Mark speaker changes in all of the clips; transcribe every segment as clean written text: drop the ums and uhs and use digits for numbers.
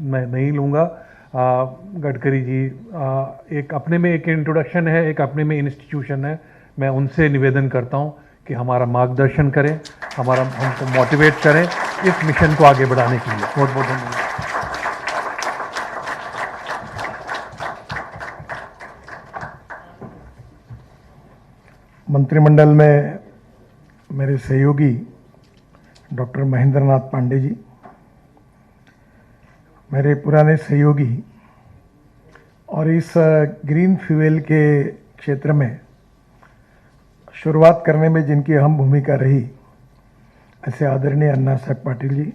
Speaker 1: मैं नहीं लूँगा। गडकरी जी एक अपने में एक इंट्रोडक्शन है, एक अपने में इंस्टीट्यूशन है। मैं उनसे निवेदन करता हूँ कि हमारा मार्गदर्शन करें, हमको मोटिवेट करें इस मिशन को आगे बढ़ाने के लिए। बहुत बहुत धन्यवाद।
Speaker 2: मंत्रिमंडल में मेरे सहयोगी डॉक्टर महेंद्र नाथ पांडे जी, मेरे पुराने सहयोगी और इस ग्रीन फ्यूल के क्षेत्र में शुरुआत करने में जिनकी अहम भूमिका रही, ऐसे आदरणीय Anna Saheb Patil ji,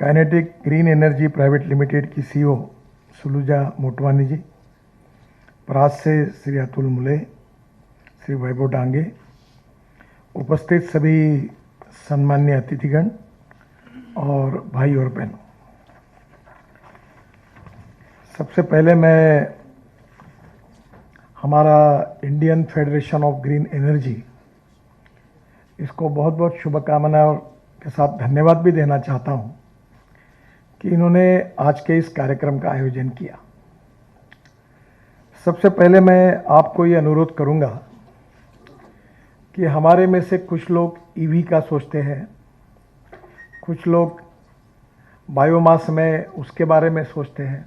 Speaker 2: kinetic green energy private limited की सीईओ सुलुजा मोटवानी जी, परास से श्री अतुल मुले, श्री वैभव डांगे, उपस्थित सभी सम्मान्य अतिथिगण और भाई और बहनों, सबसे पहले मैं हमारा Indian federation of green energy, इसको बहुत बहुत शुभकामनाओं के साथ धन्यवाद भी देना चाहता हूं कि इन्होंने आज के इस कार्यक्रम का आयोजन किया। सबसे पहले मैं आपको ये अनुरोध करूंगा कि हमारे में से कुछ लोग ईवी का सोचते हैं, कुछ लोग बायोमास में उसके बारे में सोचते हैं,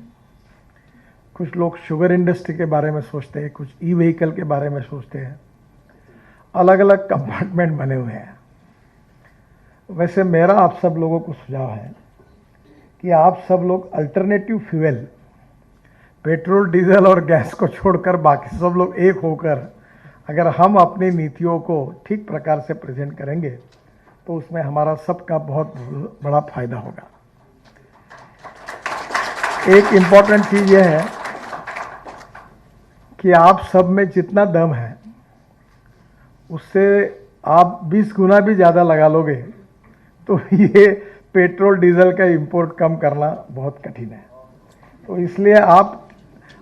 Speaker 2: कुछ लोग शुगर इंडस्ट्री के बारे में सोचते हैं, कुछ ई व्हीकल के बारे में सोचते हैं। अलग अलग कंपार्टमेंट बने हुए हैं। वैसे मेरा आप सब लोगों को सुझाव है कि आप सब लोग अल्टरनेटिव फ्यूल, पेट्रोल, डीजल और गैस को छोड़कर बाकी सब लोग एक होकर अगर हम अपनी नीतियों को ठीक प्रकार से प्रेजेंट करेंगे तो उसमें हमारा सबका बहुत बड़ा फायदा होगा। एक इम्पॉर्टेंट चीज़ यह है कि आप सब में जितना दम है उससे आप 20 गुना भी ज़्यादा लगा लोगे तो ये पेट्रोल डीजल का इंपोर्ट कम करना बहुत कठिन है। तो इसलिए आप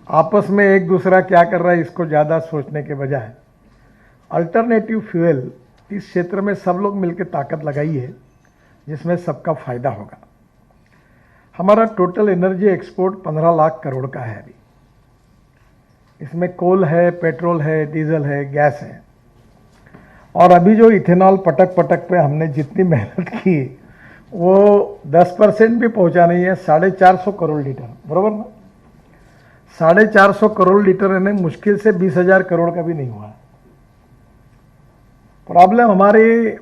Speaker 2: आपस में एक दूसरा क्या कर रहा है इसको ज़्यादा सोचने के बजाय अल्टरनेटिव फ्यूल इस क्षेत्र में सब लोग मिलकर ताकत लगाइए, जिसमें सबका फायदा होगा। हमारा total energy export 15 lakh crore का है अभी। इसमें कोल है, पेट्रोल है, डीजल है, गैस है, और अभी जो इथेनॉल पटक पटक पे हमने जितनी मेहनत की वो 10% भी पहुंचा नहीं है। 450 करोड़ लीटर, बराबर ना? 450 करोड़ लीटर यानी मुश्किल से 20,000 करोड़ का भी नहीं हुआ। प्रॉब्लम हमारी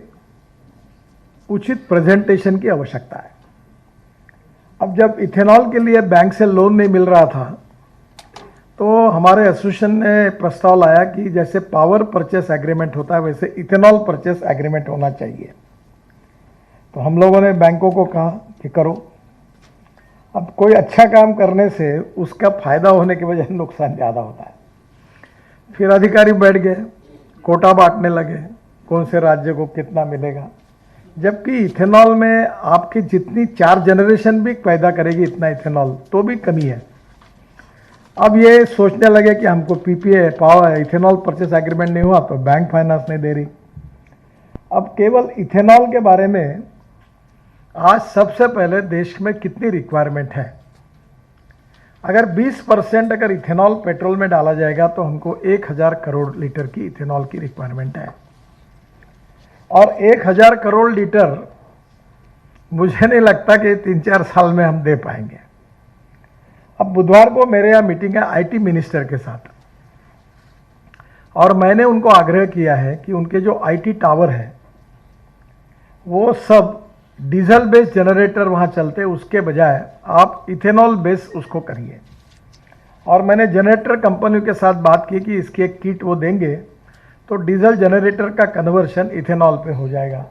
Speaker 2: उचित प्रेजेंटेशन की आवश्यकता है। अब जब इथेनॉल के लिए बैंक से लोन नहीं मिल रहा था तो हमारे एसोसिएशन ने प्रस्ताव लाया कि जैसे पावर परचेस एग्रीमेंट होता है वैसे इथेनॉल परचेस एग्रीमेंट होना चाहिए। तो हम लोगों ने बैंकों को कहा कि करो। अब कोई अच्छा काम करने से उसका फायदा होने के बजाय नुकसान ज़्यादा होता है। फिर अधिकारी बैठ गए, कोटा बांटने लगे, कौन से राज्य को कितना मिलेगा, जबकि इथेनॉल में आपकी जितनी 4 जनरेशन भी पैदा करेगी इतना इथेनॉल तो भी कमी है। अब ये सोचने लगे कि हमको PPA power ethanol purchase agreement नहीं हुआ तो बैंक फाइनेंस नहीं दे रही। अब केवल इथेनॉल के बारे में आज सबसे पहले देश में कितनी रिक्वायरमेंट है, अगर 20% अगर इथेनॉल पेट्रोल में डाला जाएगा तो हमको 1000 करोड़ लीटर की इथेनॉल की रिक्वायरमेंट है, और 1000 करोड़ लीटर मुझे नहीं लगता कि 3-4 साल में हम दे पाएंगे। अब बुधवार को मेरे यहाँ मीटिंग है आईटी मिनिस्टर के साथ, और मैंने उनको आग्रह किया है कि उनके जो आईटी टावर है वो सब डीजल बेस्ड जनरेटर वहाँ चलते, उसके बजाय आप इथेनॉल बेस्ड उसको करिए। और मैंने जनरेटर कंपनियों के साथ बात की कि इसकी एक किट वो देंगे तो डीजल जनरेटर का कन्वर्शन इथेनॉल पे हो जाएगा।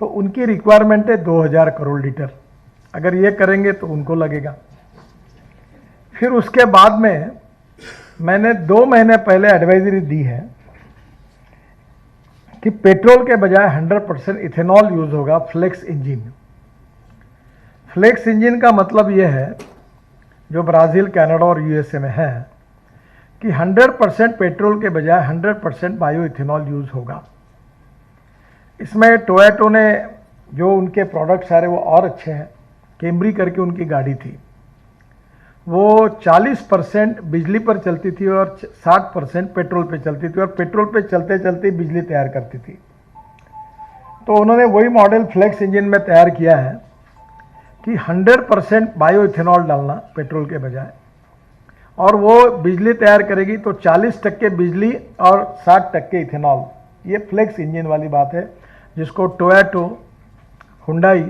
Speaker 2: तो उनकी रिक्वायरमेंट है 2000 करोड़ लीटर, अगर ये करेंगे तो उनको लगेगा। फिर उसके बाद में मैंने 2 महीने पहले एडवाइजरी दी है कि पेट्रोल के बजाय 100% इथेनॉल यूज होगा फ्लेक्स इंजन। फ्लेक्स इंजन का मतलब यह है, जो ब्राज़ील, कनाडा और यूएसए में है, कि 100% पेट्रोल के बजाय 100% बायो इथेनॉल यूज होगा। इसमें टोयोटा ने जो उनके प्रोडक्ट्स आ रहे वो और अच्छे हैं, कैमरी करके उनकी गाड़ी थी, वो 40% बिजली पर चलती थी और 60% पेट्रोल पे चलती थी, और पेट्रोल पे चलते चलते बिजली तैयार करती थी। तो उन्होंने वही मॉडल फ्लेक्स इंजन में तैयार किया है कि 100% बायो इथेनॉल डालना पेट्रोल के बजाय, और वो बिजली तैयार करेगी तो 40% बिजली और 60% इथेनॉल। ये फ्लेक्स इंजन वाली बात है जिसको टोयोटा, हुंडई,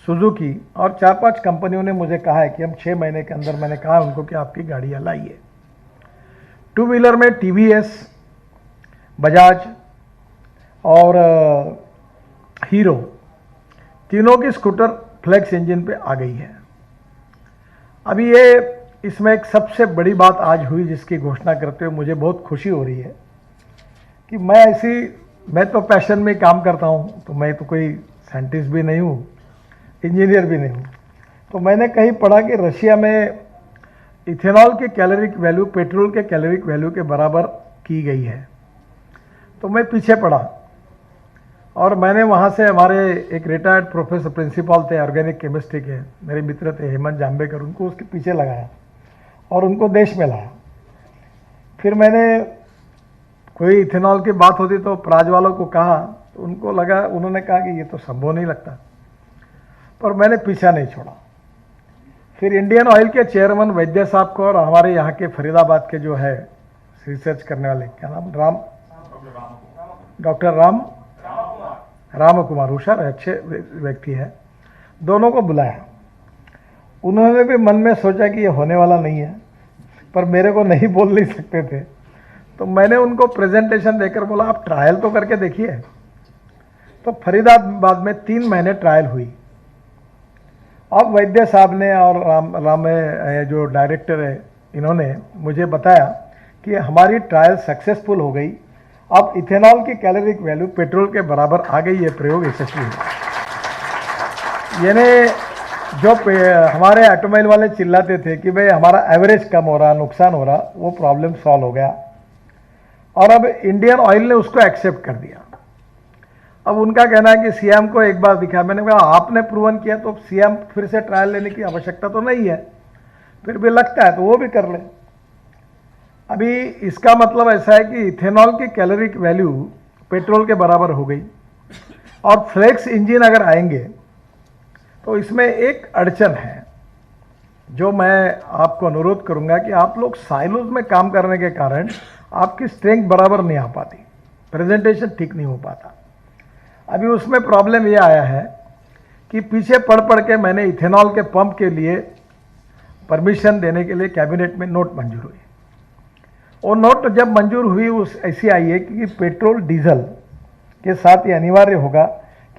Speaker 2: सुजुकी और 4-5 कंपनियों ने मुझे कहा है कि हम 6 महीने के अंदर, मैंने कहा उनको कि आपकी गाड़ियाँ लाइए। 2 व्हीलर में टीवीएस, बजाज और हीरो, तीनों की स्कूटर फ्लेक्स इंजन पे आ गई है। अभी ये इसमें एक सबसे बड़ी बात आज हुई जिसकी घोषणा करते हुए मुझे बहुत खुशी हो रही है कि मैं तो पैशन में काम करता हूँ, तो मैं तो कोई साइंटिस्ट भी नहीं हूँ, इंजीनियर भी नहीं हूँ। तो मैंने कहीं पढ़ा कि रशिया में इथेनॉल की कैलोरिक वैल्यू पेट्रोल के कैलोरिक वैल्यू के बराबर की गई है। तो मैं पीछे पड़ा और मैंने वहाँ से, हमारे एक रिटायर्ड प्रोफेसर प्रिंसिपल थे ऑर्गेनिक केमिस्ट्री के, मेरे मित्र थे हेमंत जाम्बेकर, उनको उसके पीछे लगाया और उनको देश में लाया। फिर मैंने, कोई इथेनॉल की बात होती तो प्राज वालों को कहा, तो उनको लगा, उन्होंने कहा कि ये तो संभव नहीं लगता, पर मैंने पीछा नहीं छोड़ा। फिर इंडियन ऑयल के चेयरमैन वैद्य साहब को और हमारे यहाँ के फरीदाबाद के जो है रिसर्च करने वाले, क्या नाम, डॉक्टर राम कुमार, होशियार है, अच्छे व्यक्ति है, दोनों को बुलाया। उन्होंने भी मन में सोचा कि ये होने वाला नहीं है, पर मेरे को नहीं बोल नहीं सकते थे, तो मैंने उनको प्रेजेंटेशन देकर बोला आप ट्रायल तो करके देखिए। तो फरीदाबाद में 3 महीने ट्रायल हुई। अब वैद्य साहब ने और राम जो डायरेक्टर है, इन्होंने मुझे बताया कि हमारी ट्रायल सक्सेसफुल हो गई, अब इथेनॉल की कैलोरिक वैल्यू पेट्रोल के बराबर आ गई, ये प्रयोग यशस्वी हुआ। यानी जो हमारे ऑटोमोबाइल वाले चिल्लाते थे कि भाई हमारा एवरेज कम हो रहा, नुकसान हो रहा, वो प्रॉब्लम सॉल्व हो गया और अब इंडियन ऑयल ने उसको एक्सेप्ट कर दिया। अब उनका कहना है कि सीएम को एक बार दिखा, मैंने कहा आपने प्रूवन किया तो सीएम फिर से ट्रायल लेने की आवश्यकता तो नहीं है, फिर भी लगता है तो वो भी कर ले। अभी इसका मतलब ऐसा है कि इथेनॉल की कैलोरिक वैल्यू पेट्रोल के बराबर हो गई और फ्लेक्स इंजन अगर आएंगे तो इसमें एक अड़चन है जो मैं आपको अनुरोध करूंगा कि आप लोग साइलोज में काम करने के कारण आपकी स्ट्रेंथ बराबर नहीं आ पाती, प्रेजेंटेशन ठीक नहीं हो पाता। अभी उसमें प्रॉब्लम यह आया है कि पीछे पढ़ के मैंने इथेनॉल के पंप के लिए परमिशन देने के लिए कैबिनेट में नोट मंजूर हुई। वो नोट जब मंजूर हुई उस ऐसी आई है कि पेट्रोल डीजल के साथ ये अनिवार्य होगा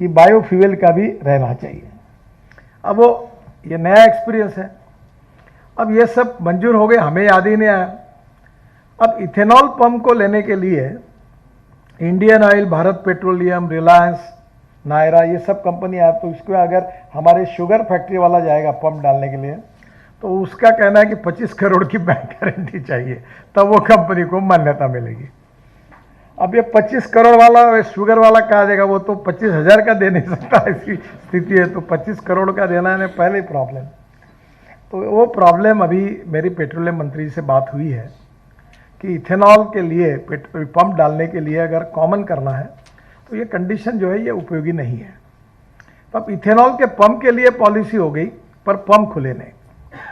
Speaker 2: कि बायोफ्यूल का भी रहना चाहिए। अब वो ये नया एक्सपीरियंस है, अब ये सब मंजूर हो गए, हमें याद ही नहीं आया। अब इथेनॉल पंप को लेने के लिए Indian Oil, Bharat Petroleum, Reliance, Nayara, ये सब कंपनी आया, तो इसको अगर हमारे शुगर फैक्ट्री वाला जाएगा पंप डालने के लिए तो उसका कहना है कि 25 करोड़ की बैंक गारंटी चाहिए, तब वो कंपनी को मान्यता मिलेगी। अब ये 25 करोड़ वाला शुगर वाला कहा जाएगा, वो तो 25,000 का दे नहीं सकता, ऐसी स्थिति है, तो 25 करोड़ का देना है पहले ही प्रॉब्लम। तो वो प्रॉब्लम अभी मेरी पेट्रोलियम मंत्री से बात हुई है कि इथेनॉल के लिए पंप डालने के लिए अगर कॉमन करना है तो ये कंडीशन जो है ये उपयोगी नहीं है। तो अब इथेनॉल के पंप के लिए पॉलिसी हो गई पर पंप खुले नहीं।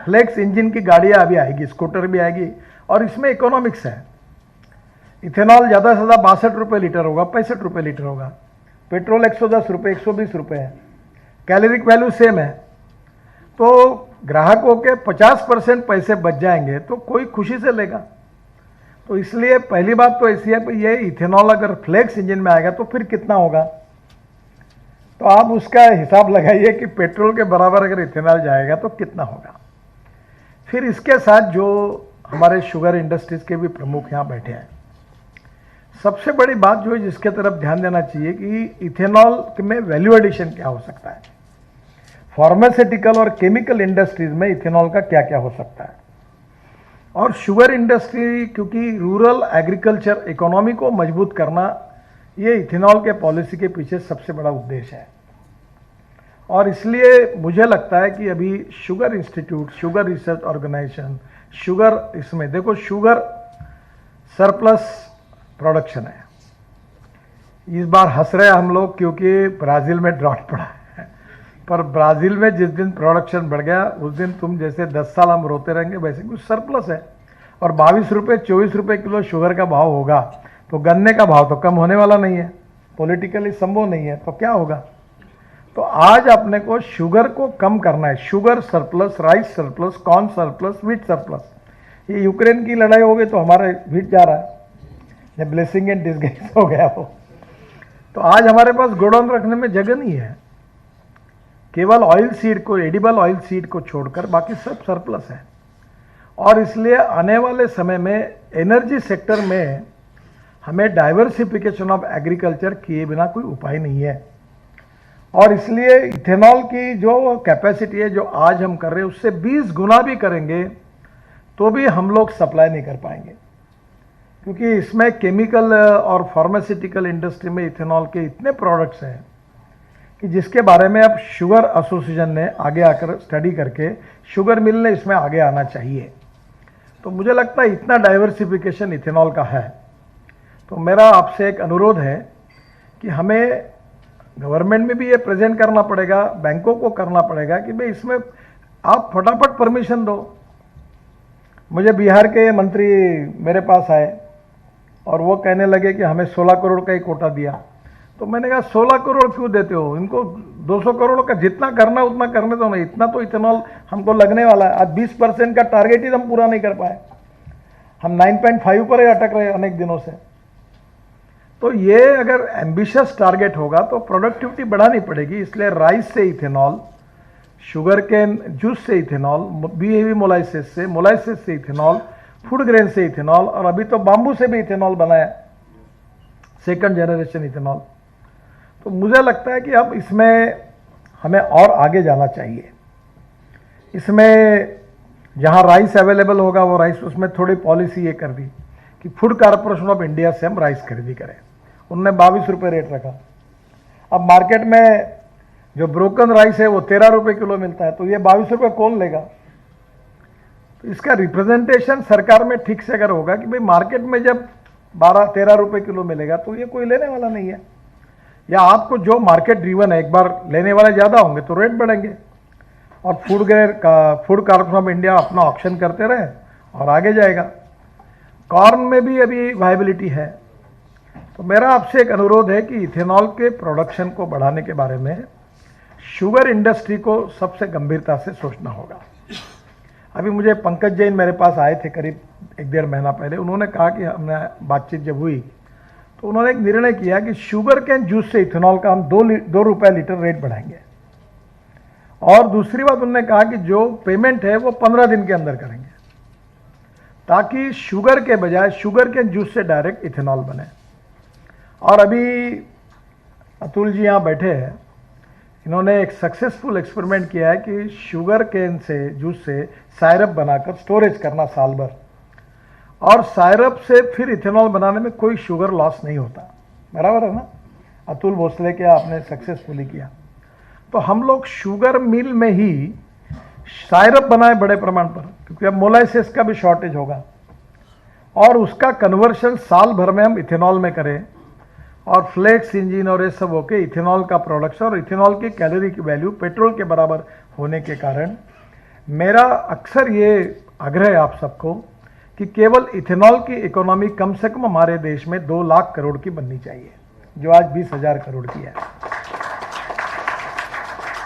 Speaker 2: फ्लेक्स इंजन की गाड़ियाँ अभी आएगी, स्कूटर भी आएगी और इसमें इकोनॉमिक्स है। इथेनॉल ज़्यादा से ज़्यादा 62 रुपये लीटर होगा, 65 रुपये लीटर होगा, पेट्रोल 110 रुपये, 120 रुपये है, कैलोरिक वैल्यू सेम है, तो ग्राहकों के 50% पैसे बच जाएंगे तो कोई खुशी से लेगा। तो इसलिए पहली बात तो ऐसी है कि ये इथेनॉल अगर फ्लेक्स इंजन में आएगा तो फिर कितना होगा, तो आप उसका हिसाब लगाइए कि पेट्रोल के बराबर अगर इथेनॉल जाएगा तो कितना होगा। फिर इसके साथ जो हमारे शुगर इंडस्ट्रीज के भी प्रमुख यहाँ बैठे हैं, सबसे बड़ी बात जो है जिसके तरफ ध्यान देना चाहिए कि इथेनॉल में वैल्यू एडिशन क्या हो सकता है, फार्मास्यूटिकल और केमिकल इंडस्ट्रीज में इथेनॉल का क्या क्या हो सकता है। और शुगर इंडस्ट्री, क्योंकि रूरल एग्रीकल्चर इकोनॉमी को मजबूत करना ये इथेनॉल के पॉलिसी के पीछे सबसे बड़ा उद्देश्य है। और इसलिए मुझे लगता है कि अभी sugar institute, sugar research organisation, sugar, इसमें देखो शुगर सरप्लस प्रोडक्शन है। इस बार हंस रहे हम लोग क्योंकि ब्राज़ील में ड्रॉट पड़ा है, पर ब्राज़ील में जिस दिन प्रोडक्शन बढ़ गया उस दिन तुम जैसे 10 साल हम रोते रहेंगे, वैसे कुछ सरप्लस है। और 22 रुपये 24 रुपये किलो शुगर का भाव होगा तो गन्ने का भाव तो कम होने वाला नहीं है, पॉलिटिकली संभव नहीं है, तो क्या होगा। तो आज अपने को शुगर को कम करना है। Sugar surplus, rice surplus, corn surplus, wheat surplus. ये यूक्रेन की लड़ाई हो गई तो हमारे व्हीट जा रहा है, ये ब्लेसिंग एंड डिसगाइज हो गया वो। तो आज हमारे पास गोडाउन रखने में जगह नहीं है, केवल ऑयल सीड को, एडिबल ऑयल सीड को छोड़कर बाकी सब सरप्लस है। और इसलिए आने वाले समय में एनर्जी सेक्टर में हमें डाइवर्सिफिकेशन ऑफ एग्रीकल्चर किए बिना कोई उपाय नहीं है। और इसलिए इथेनॉल की जो कैपेसिटी है जो आज हम कर रहे हैं उससे 20 गुना भी करेंगे तो भी हम लोग सप्लाई नहीं कर पाएंगे, क्योंकि इसमें केमिकल और फार्मास्यूटिकल इंडस्ट्री में इथेनॉल के इतने प्रोडक्ट्स हैं कि जिसके बारे में अब शुगर एसोसिएशन ने आगे आकर स्टडी करके शुगर मिल ने इसमें आगे आना चाहिए। तो मुझे लगता है इतना डाइवर्सिफिकेशन इथेनॉल का है। तो मेरा आपसे एक अनुरोध है कि हमें गवर्नमेंट में भी ये प्रेजेंट करना पड़ेगा, बैंकों को करना पड़ेगा कि भाई इसमें आप फटाफट परमिशन दो। मुझे बिहार के मंत्री मेरे पास आए और वो कहने लगे कि हमें 16 करोड़ का ही कोटा दिया। तो मैंने कहा 16 करोड़ क्यों देते हो, इनको 200 करोड़ का जितना करना उतना करने दो ना, इतना तो इथेनॉल हमको लगने वाला है। आज 20% का टारगेट ही हम पूरा नहीं कर पाए, हम 9.5 पर ही अटक रहे अनेक दिनों से। तो ये अगर एम्बिशियस टारगेट होगा तो प्रोडक्टिविटी बढ़ानी पड़ेगी। इसलिए राइस से इथेनॉल, शुगर केन जूस से इथेनॉल, बीहेवी मोलाइसिस से इथेनॉल, फूड ग्रेन से इथेनॉल, और अभी तो बाम्बू से भी इथेनॉल बनाया, सेकंड जनरेशन इथेनॉल। तो मुझे लगता है कि अब इसमें हमें और आगे जाना चाहिए। इसमें जहां राइस अवेलेबल होगा वो राइस, उसमें थोड़ी पॉलिसी ये कर दी कि फूड कॉरपोरेशन ऑफ इंडिया से हम राइस खरीदी करें। उनने 22 रुपये रेट रखा। अब मार्केट में जो ब्रोकन राइस है वो 13 रुपये किलो मिलता है, तो ये 22 रुपये कौन लेगा। तो इसका रिप्रेजेंटेशन सरकार में ठीक से अगर होगा कि भाई मार्केट में जब 12-13 रुपये किलो मिलेगा तो ये कोई लेने वाला नहीं है, या आपको जो मार्केट ड्रीवन है, एक बार लेने वाले ज़्यादा होंगे तो रेट बढ़ेंगे। और फूड कॉर्पोरेशन ऑफ इंडिया अपना ऑप्शन करते रहे और आगे जाएगा। कॉर्न में भी अभी वायबिलिटी है। तो मेरा आपसे एक अनुरोध है कि इथेनॉल के प्रोडक्शन को बढ़ाने के बारे में शुगर इंडस्ट्री को सबसे गंभीरता से सोचना होगा। अभी मुझे पंकज जैन मेरे पास आए थे करीब 1-1.5 महीना पहले। उन्होंने कहा कि हमने बातचीत जब हुई तो उन्होंने एक निर्णय किया कि शुगर कैन जूस से इथेनॉल का हम 2 रुपये लीटर रेट बढ़ाएंगे। और दूसरी बात उन्होंने कहा कि जो पेमेंट है वो 15 दिन के अंदर करेंगे, ताकि शुगर के बजाय शुगर कैन जूस से डायरेक्ट इथेनॉल बने। और अभी अतुल जी यहाँ बैठे हैं, इन्होंने एक सक्सेसफुल एक्सपेरिमेंट किया है कि शुगर केन से जूस से सायरप बनाकर स्टोरेज करना साल भर, और सायरप से फिर इथेनॉल बनाने में कोई शुगर लॉस नहीं होता। बराबर है ना, अतुल भोसले के आपने सक्सेसफुली किया। तो हम लोग शुगर मिल में ही सायरप बनाए बड़े प्रमाण पर, क्योंकि अब मोलाइसिस का भी शॉर्टेज होगा, और उसका कन्वर्शन साल भर में हम इथेनॉल में करें, और फ्लेक्स इंजन और ये सब होके इथेनॉल का प्रोडक्शन, और इथेनॉल की कैलोरी की वैल्यू पेट्रोल के बराबर होने के कारण मेरा अक्सर ये आग्रह है आप सबको कि केवल इथेनॉल की इकोनॉमी कम से कम हमारे देश में 2 लाख करोड़ की बननी चाहिए, जो आज 20,000 करोड़ की है।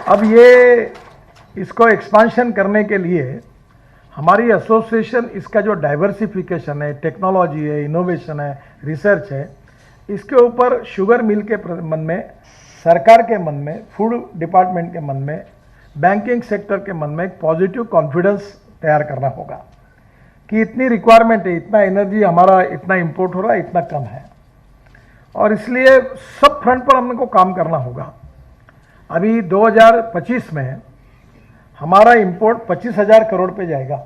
Speaker 2: अब ये इसको एक्सपांशन करने के लिए हमारी एसोसिएशन, इसका जो डाइवर्सिफिकेशन है, टेक्नोलॉजी है, इनोवेशन है, रिसर्च है, इसके ऊपर शुगर मिल के मन में, सरकार के मन में, फूड डिपार्टमेंट के मन में, बैंकिंग सेक्टर के मन में एक पॉजिटिव कॉन्फिडेंस तैयार करना होगा कि इतनी रिक्वायरमेंट है, इतना एनर्जी हमारा इतना इंपोर्ट हो रहा है, इतना कम है, और इसलिए सब फ्रंट पर हमको काम करना होगा। अभी 2025 में हमारा इंपोर्ट 25,000 करोड़ पे जाएगा,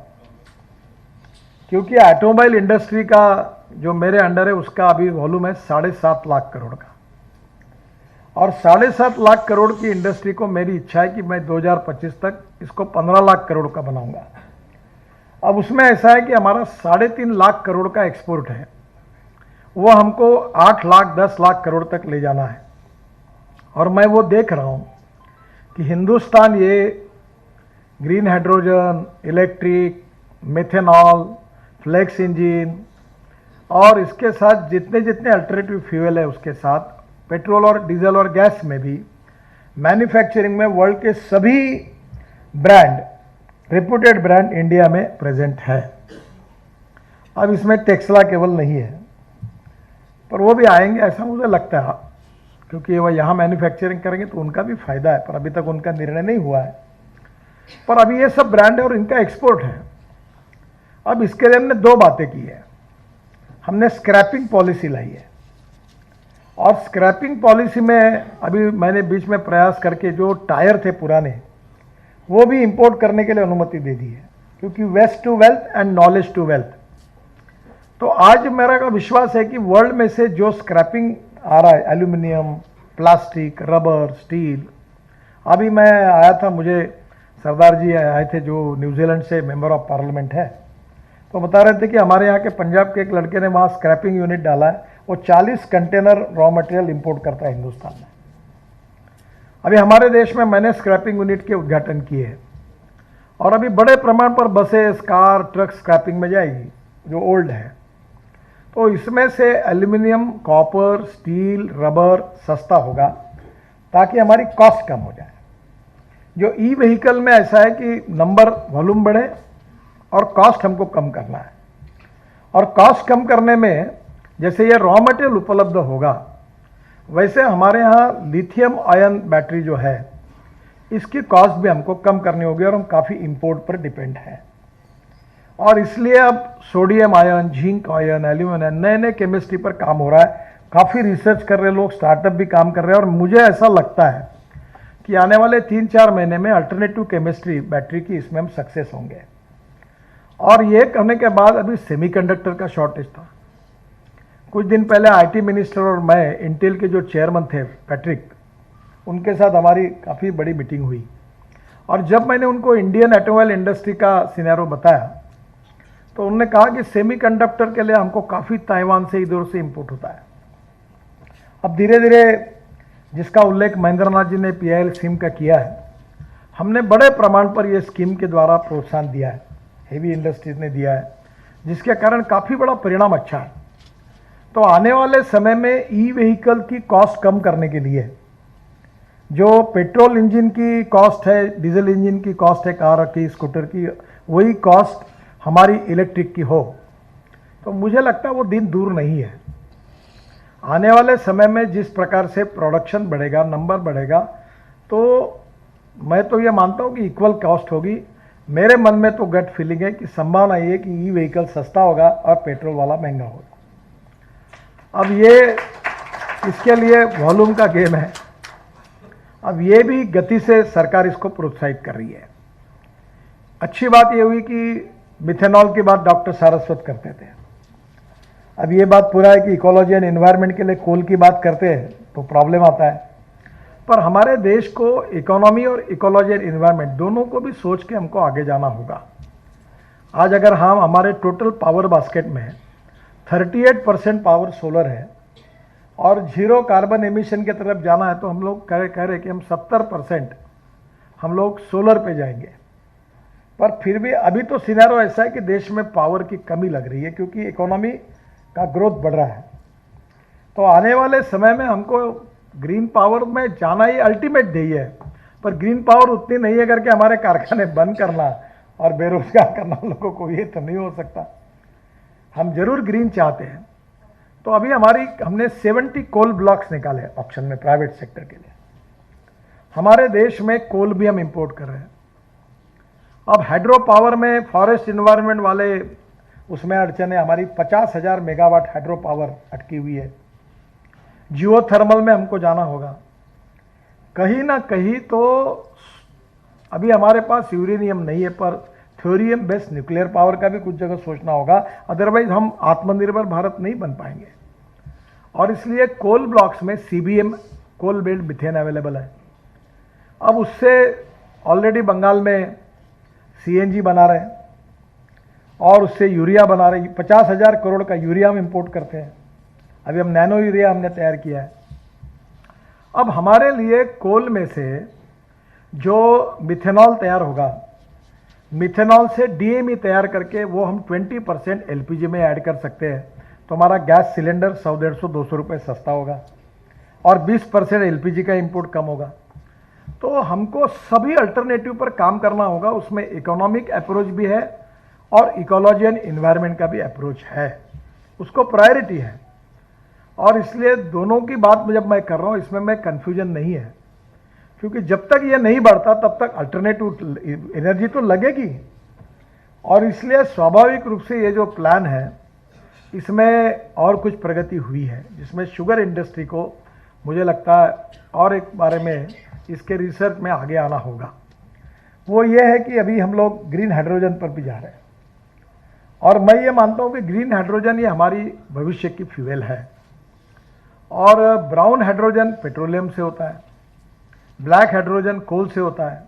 Speaker 2: क्योंकि ऑटोमोबाइल इंडस्ट्री का जो मेरे अंडर है उसका अभी वॉल्यूम है 7.5 लाख करोड़ का, और 7.5 लाख करोड़ की इंडस्ट्री को मेरी इच्छा है कि मैं 2025 तक इसको 15 लाख करोड़ का बनाऊंगा। अब उसमें ऐसा है कि हमारा 3.5 लाख करोड़ का एक्सपोर्ट है, वो हमको 8 लाख 10 लाख करोड़ तक ले जाना है। और मैं वो देख रहा हूँ कि हिंदुस्तान ये green hydrogen, electric, methanol, flex engine और इसके साथ जितने जितने अल्टरनेटिव फ्यूल है उसके साथ पेट्रोल और डीजल और गैस में भी मैन्युफैक्चरिंग में वर्ल्ड के सभी ब्रांड, रेपुटेड ब्रांड इंडिया में प्रेजेंट है। अब इसमें टेस्ला केवल नहीं है, पर वो भी आएंगे ऐसा मुझे लगता है, क्योंकि वो यहाँ मैन्युफैक्चरिंग करेंगे तो उनका भी फायदा है, पर अभी तक उनका निर्णय नहीं हुआ है। पर अभी ये सब ब्रांड है और इनका एक्सपोर्ट है। अब इसके लिए हमने 2 बातें की है। हमने स्क्रैपिंग पॉलिसी लाई है, और स्क्रैपिंग पॉलिसी में अभी मैंने बीच में प्रयास करके जो टायर थे पुराने वो भी इंपोर्ट करने के लिए अनुमति दे दी है, क्योंकि waste to wealth and knowledge to wealth. तो आज मेरा का विश्वास है कि वर्ल्ड में से जो स्क्रैपिंग आ रहा है, एल्यूमिनियम, प्लास्टिक, रबर, स्टील, अभी मैं आया था, मुझे सरदार जी आए थे जो न्यूजीलैंड से मेंबर ऑफ पार्लियामेंट है, तो बता रहे थे कि हमारे यहाँ के पंजाब के एक लड़के ने वहाँ स्क्रैपिंग यूनिट डाला है, वो 40 कंटेनर रॉ मटेरियल इंपोर्ट करता है हिंदुस्तान में। अभी हमारे देश में मैंने स्क्रैपिंग यूनिट के उद्घाटन किए हैं, और अभी बड़े प्रमाण पर बसेस, कार, ट्रक स्क्रैपिंग में जाएगी जो ओल्ड है। तो इसमें से एल्यूमिनियम, कॉपर, स्टील, रबर सस्ता होगा ताकि हमारी कॉस्ट कम हो जाए। जो ई व्हीकल में ऐसा है कि नंबर, वॉल्यूम बढ़े और कॉस्ट हमको कम करना है। और कॉस्ट कम करने में जैसे ये रॉ मटेरियल उपलब्ध होगा, वैसे हमारे यहाँ लिथियम आयन बैटरी जो है इसकी कॉस्ट भी हमको कम करनी होगी, और हम काफ़ी इंपोर्ट पर डिपेंड हैं। और इसलिए अब sodium ion, zinc ion, aluminium, नए नए केमिस्ट्री पर काम हो रहा है। काफ़ी रिसर्च कर रहे लोग, स्टार्टअप भी काम कर रहे हैं, और मुझे ऐसा लगता है कि आने वाले 3-4 महीने में अल्टरनेटिव केमिस्ट्री बैटरी की इसमें हम सक्सेस होंगे। और ये करने के बाद अभी सेमीकंडक्टर का शॉर्टेज था। कुछ दिन पहले आईटी मिनिस्टर और मैं, इंटेल के जो चेयरमैन थे पैट्रिक, उनके साथ हमारी काफ़ी बड़ी मीटिंग हुई, और जब मैंने उनको इंडियन ऑटोमोबाइल इंडस्ट्री का सिनेरियो बताया तो उन्होंने कहा कि सेमीकंडक्टर के लिए हमको काफ़ी ताइवान से, इधर से इंपोर्ट होता है। अब धीरे धीरे, जिसका उल्लेख महेंद्रनाथ जी ने PIL स्कीम का किया है, हमने बड़े प्रमाण पर यह स्कीम के द्वारा प्रोत्साहन दिया है, हेवी इंडस्ट्रीज ने दिया है, जिसके कारण काफ़ी बड़ा परिणाम अच्छा है। तो आने वाले समय में ई व्हीकल की कॉस्ट कम करने के लिए जो पेट्रोल इंजन की कॉस्ट है, डीजल इंजन की कॉस्ट है, कार की, स्कूटर की, वही कॉस्ट हमारी इलेक्ट्रिक की हो, तो मुझे लगता है वो दिन दूर नहीं है। आने वाले समय में जिस प्रकार से प्रोडक्शन बढ़ेगा, नंबर बढ़ेगा, तो मैं तो ये मानता हूँ कि इक्वल कॉस्ट होगी। मेरे मन में तो गट फीलिंग है कि संभावना ये है कि ई व्हीकल सस्ता होगा और पेट्रोल वाला महंगा होगा। अब ये, इसके लिए वॉल्यूम का गेम है। अब ये भी गति से सरकार इसको प्रोत्साहित कर रही है। अच्छी बात ये हुई कि मिथेनॉल की बात डॉक्टर सारस्वत करते थे। अब ये बात पूरा है कि इकोलॉजी एंड एनवायरनमेंट के लिए कोल की बात करते हैं तो प्रॉब्लम आता है, पर हमारे देश को इकोनॉमी और इकोलॉजी एंड एनवायरनमेंट दोनों को भी सोच के हमको आगे जाना होगा। आज अगर हम हमारे टोटल पावर बास्केट में 38% पावर सोलर है और 0 कार्बन एमिशन की तरफ जाना है, तो हम लोग कह रहे कि हम 70% हम लोग सोलर पे जाएंगे। पर फिर भी अभी तो सिनेरियो ऐसा है कि देश में पावर की कमी लग रही है, क्योंकि इकोनॉमी का ग्रोथ बढ़ रहा है। तो आने वाले समय में हमको ग्रीन पावर में जाना ही अल्टीमेट ध्येय है, पर ग्रीन पावर उतनी नहीं है करके हमारे कारखाने बंद करना और बेरोजगार करना लोगों को, ये तो नहीं हो सकता। हम जरूर ग्रीन चाहते हैं। तो अभी हमने 70 कोल ब्लॉक्स निकाले ऑप्शन में प्राइवेट सेक्टर के लिए। हमारे देश में कोल भी हम इंपोर्ट कर रहे हैं। अब हाइड्रो पावर में फॉरेस्ट इन्वायरमेंट वाले उसमें अड़चन है। हमारी 50,000 मेगावाट हाइड्रो पावर अटकी हुई है। जियो थर्मल में हमको जाना होगा। कहीं ना कहीं तो अभी हमारे पास यूरेनियम नहीं है, पर थ्योरियम बेस्ड न्यूक्लियर पावर का भी कुछ जगह सोचना होगा, अदरवाइज हम आत्मनिर्भर भारत नहीं बन पाएंगे। और इसलिए कोल ब्लॉक्स में CBM coal based methane available है। अब उससे ऑलरेडी बंगाल में सीएनजी बना रहे हैं और उससे यूरिया बना रहे हैं। 50,000 करोड़ का यूरिया हम इंपोर्ट करते हैं। अभी हम नैनो यूरिया हमने तैयार किया है। अब हमारे लिए कोल में से जो मिथेनॉल तैयार होगा, मिथेनॉल से डीएमई तैयार करके वो हम 20% एलपीजी में ऐड कर सकते हैं, तो हमारा गैस सिलेंडर 100, 150, 200 रुपये सस्ता होगा और 20% एलपीजी का इंपोर्ट कम होगा। तो हमको सभी अल्टरनेटिव पर काम करना होगा। उसमें इकोनॉमिक अप्रोच भी है और इकोलॉजी एंड इन्वायरमेंट का भी अप्रोच है, उसको प्रायोरिटी है। और इसलिए दोनों की बात जब मैं कर रहा हूँ इसमें मैं कन्फ्यूजन नहीं है, क्योंकि जब तक ये नहीं बढ़ता तब तक अल्टरनेटिव एनर्जी तो लगेगी। और इसलिए स्वाभाविक रूप से ये जो प्लान है इसमें और कुछ प्रगति हुई है, जिसमें शुगर इंडस्ट्री को मुझे लगता है और एक बारे में इसके रिसर्च में आगे आना होगा। वो ये है कि अभी हम लोग ग्रीन हाइड्रोजन पर भी जा रहे हैं और मैं ये मानता हूँ कि ग्रीन हाइड्रोजन ये हमारी भविष्य की फ्यूल है। और ब्राउन हाइड्रोजन पेट्रोलियम से होता है, ब्लैक हाइड्रोजन कोल से होता है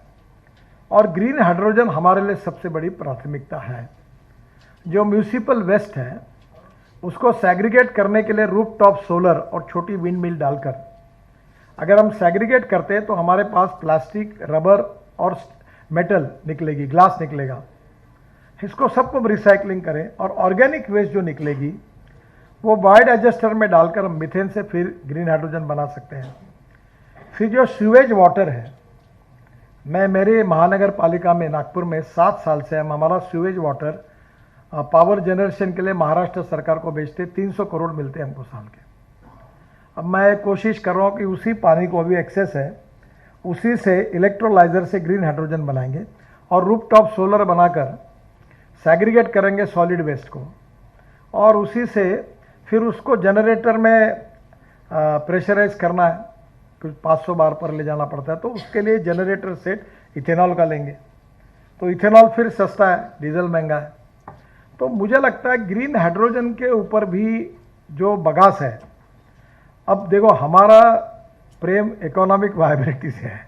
Speaker 2: और ग्रीन हाइड्रोजन हमारे लिए सबसे बड़ी प्राथमिकता है। जो म्यूनिसिपल वेस्ट है उसको सेग्रीगेट करने के लिए रूफटॉप सोलर और छोटी विंड मिल डालकर अगर हम सेग्रीगेट करते हैं तो हमारे पास प्लास्टिक, रबर और मेटल निकलेगी, ग्लास निकलेगा। इसको सबको रिसाइकलिंग करें और ऑर्गेनिक वेस्ट जो निकलेगी वो वाइड एडजस्टर में डालकर हम मीथेन से फिर ग्रीन हाइड्रोजन बना सकते हैं। फिर जो सीवेज वाटर है, मैं मेरे महानगर पालिका में नागपुर में 7 साल से हम हमारा सीवेज वाटर पावर जनरेशन के लिए महाराष्ट्र सरकार को बेचते, 300 करोड़ मिलते हैं हमको साल के। अब मैं कोशिश कर रहा हूँ कि उसी पानी को, अभी एक्सेस है, उसी से इलेक्ट्रोलाइजर से ग्रीन हाइड्रोजन बनाएंगे और रूफटॉप सोलर बनाकर सेग्रीगेट करेंगे सॉलिड वेस्ट को और उसी से फिर उसको जनरेटर में प्रेशराइज करना है, कुछ 500 बार पर ले जाना पड़ता है, तो उसके लिए जनरेटर सेट इथेनॉल का लेंगे। तो इथेनॉल फिर सस्ता है, डीजल महंगा है। तो मुझे लगता है ग्रीन हाइड्रोजन के ऊपर भी जो बगास है, अब देखो हमारा प्रेम इकोनॉमिक वायबिलिटी से है।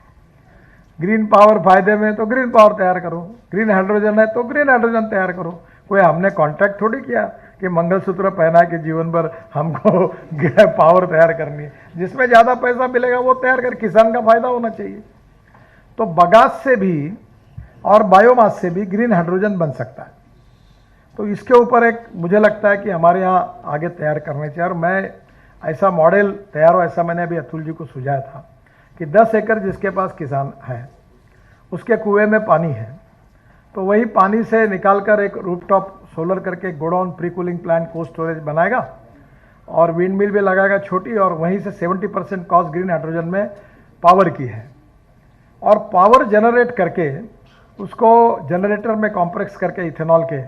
Speaker 2: ग्रीन पावर फायदे में तो ग्रीन पावर तैयार करो, ग्रीन हाइड्रोजन है तो ग्रीन हाइड्रोजन तैयार करो। कोई हमने कॉन्ट्रैक्ट थोड़ी किया कि मंगलसूत्र पहना के जीवन भर हमको पावर तैयार करनी है। जिसमें ज़्यादा पैसा मिलेगा वो तैयार कर, किसान का फायदा होना चाहिए। तो बगास से भी और बायोमास से भी ग्रीन हाइड्रोजन बन सकता है। तो इसके ऊपर एक मुझे लगता है कि हमारे यहाँ आगे तैयार करने चाहिए। और मैं ऐसा मॉडल तैयार हो, ऐसा मैंने अभी अतुल जी को सुझाया था कि 10 एकड़ जिसके पास किसान है उसके कुएं में पानी है, तो वही पानी से निकालकर एक रूफटॉप सोलर करके godown pre cooling plant cold storage बनाएगा और विंड मिल भी लगाएगा छोटी, और वहीं से 70% कॉस्ट ग्रीन हाइड्रोजन में पावर की है। और पावर जनरेट करके उसको जनरेटर में कॉम्प्रेस करके इथेनॉल के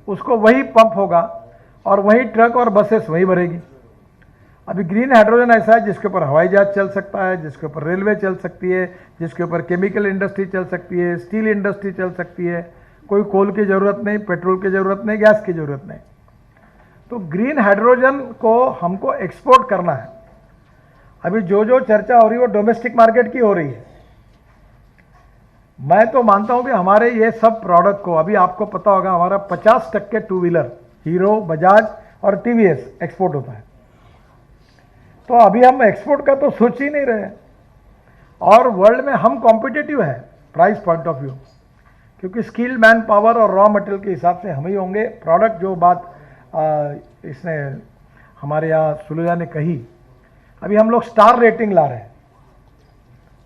Speaker 2: उसको वही पंप होगा और वही ट्रक और बसेस वही भरेगी। अभी ग्रीन हाइड्रोजन ऐसा है जिसके ऊपर हवाई जहाज चल सकता है, जिसके ऊपर रेलवे चल सकती है, जिसके ऊपर केमिकल इंडस्ट्री चल सकती है, स्टील इंडस्ट्री चल सकती है। कोई कोल की ज़रूरत नहीं, पेट्रोल की ज़रूरत नहीं, गैस की ज़रूरत नहीं। तो ग्रीन हाइड्रोजन को हमको एक्सपोर्ट करना है। अभी जो जो चर्चा हो रही है वो डोमेस्टिक मार्केट की हो रही है। मैं तो मानता हूं कि हमारे ये सब प्रोडक्ट को, अभी आपको पता होगा हमारा 50% टू व्हीलर हीरो, बजाज और टीवीएस एक्सपोर्ट होता है। तो अभी हम एक्सपोर्ट का तो सोच ही नहीं रहे और वर्ल्ड में हम कॉम्पिटिटिव है प्राइस पॉइंट ऑफ व्यू, क्योंकि स्किल्ड मैन पावर और रॉ मटेरियल के हिसाब से हम ही होंगे। प्रोडक्ट जो बात इसने हमारे यहाँ सुलझा ने कही, अभी हम लोग स्टार रेटिंग ला रहे हैं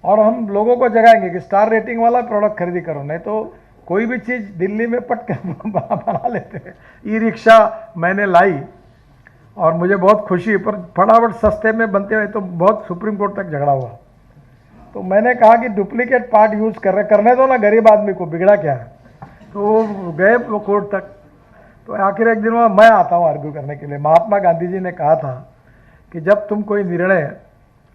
Speaker 2: और हम लोगों को जगाएंगे कि स्टार रेटिंग वाला प्रोडक्ट खरीदी करो, नहीं तो कोई भी चीज़ दिल्ली में पट कर बना लेते हैं। ई रिक्शा मैंने लाई और मुझे बहुत खुशी, पर फटाफट सस्ते में बनते हुए तो बहुत सुप्रीम कोर्ट तक झगड़ा हुआ। तो मैंने कहा कि डुप्लीकेट पार्ट यूज़ करने दो ना गरीब आदमी को, बिगड़ा क्या है। तो वो गए वो कोर्ट तक। तो आखिर एक दिन मैं आता हूँ आर्ग्यू करने के लिए। महात्मा गांधी जी ने कहा था कि जब तुम कोई निर्णय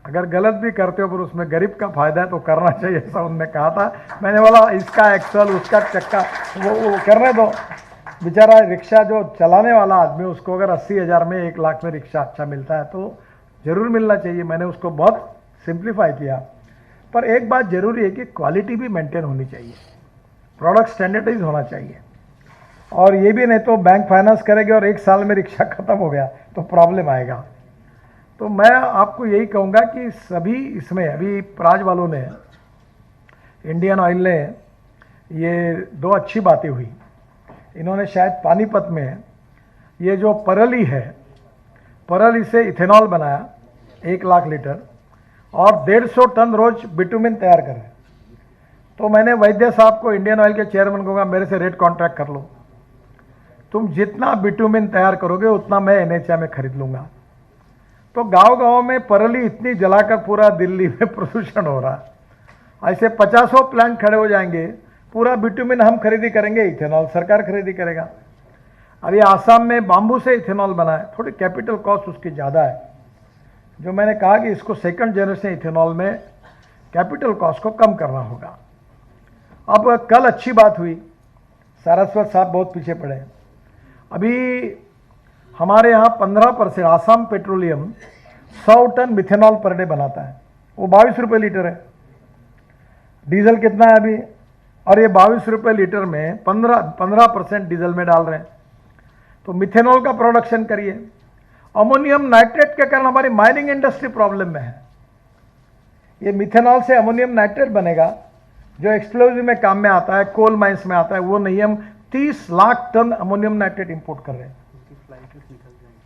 Speaker 2: अगर गलत भी करते हो पर उसमें गरीब का फायदा है तो करना चाहिए, ऐसा उन्होंने कहा था। मैंने बोला इसका एक्सल, उसका चक्का, वो करने दो। बेचारा रिक्शा जो चलाने वाला आदमी, उसको अगर 80,000 में 1 लाख में रिक्शा अच्छा मिलता है तो ज़रूर मिलना चाहिए। मैंने उसको बहुत सिंप्लीफाई किया। पर एक बात जरूरी है कि क्वालिटी भी मेंटेन होनी चाहिए, प्रोडक्ट स्टैंडर्डाइज होना चाहिए। और ये भी नहीं तो बैंक फाइनेंस करेंगे और 1 साल में रिक्शा खत्म हो गया तो प्रॉब्लम आएगा। तो मैं आपको यही कहूँगा कि सभी इसमें अभी प्राज वालों ने, इंडियन ऑयल ने, ये 2 अच्छी बातें हुई। इन्होंने शायद पानीपत में ये जो परली है, परली से इथेनॉल बनाया 1 लाख लीटर और 150 टन रोज बिटुमिन तैयार करे। तो मैंने वैद्य साहब को, इंडियन ऑयल के चेयरमैन को कहा मेरे से रेट कॉन्ट्रैक्ट कर लो, तुम जितना बिटुमिन तैयार करोगे उतना मैं एनएचए में खरीद लूँगा। तो गांव-गांव में परली इतनी जलाकर पूरा दिल्ली में प्रदूषण हो रहा है। ऐसे 50 प्लांट खड़े हो जाएंगे, पूरा बिटुमिन हम खरीदी करेंगे, इथेनॉल सरकार खरीदी करेगा। अभी आसाम में बाम्बू से इथेनॉल बना है, थोड़ी कैपिटल कॉस्ट उसकी ज़्यादा है। जो मैंने कहा कि इसको सेकंड जनरेशन इथेनॉल में कैपिटल कॉस्ट को कम करना होगा। अब कल अच्छी बात हुई, सारस्वत साहब बहुत पीछे पड़े। अभी हमारे यहाँ 15% आसाम पेट्रोलियम 100 टन मिथेनॉल पर डे बनाता है, वो 22 रुपये लीटर है। डीजल कितना है अभी, और ये 22 रुपये लीटर में 15% डीजल में डाल रहे हैं। तो मिथेनॉल का प्रोडक्शन करिए। अमोनियम नाइट्रेट के कारण हमारी माइनिंग इंडस्ट्री प्रॉब्लम में है। ये मिथेनॉल से अमोनियम नाइट्रेट बनेगा जो एक्सप्लोजिव में काम में आता है, कोल माइंस में आता है, वो नहीं। हम 30 lakh ton ammonium nitrate import कर रहे हैं।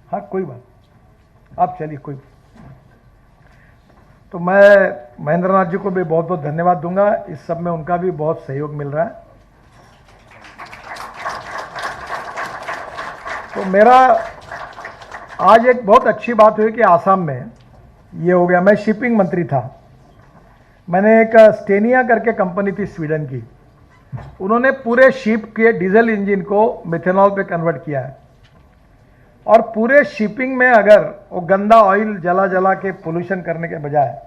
Speaker 2: हाँ कोई बात, आप चलिए कोई। तो मैं महेंद्र नाथ जी को भी बहुत बहुत धन्यवाद दूंगा, इस सब में उनका भी बहुत सहयोग मिल रहा है। तो मेरा आज एक बहुत अच्छी बात हुई कि आसाम में ये हो गया। मैं शिपिंग मंत्री था, मैंने एक स्टेनिया करके कंपनी थी स्वीडन की, उन्होंने पूरे शिप के डीजल इंजन को मिथेनॉल पे कन्वर्ट किया है। और पूरे शिपिंग में अगर वो गंदा ऑयल जला के पोल्यूशन करने के बजाय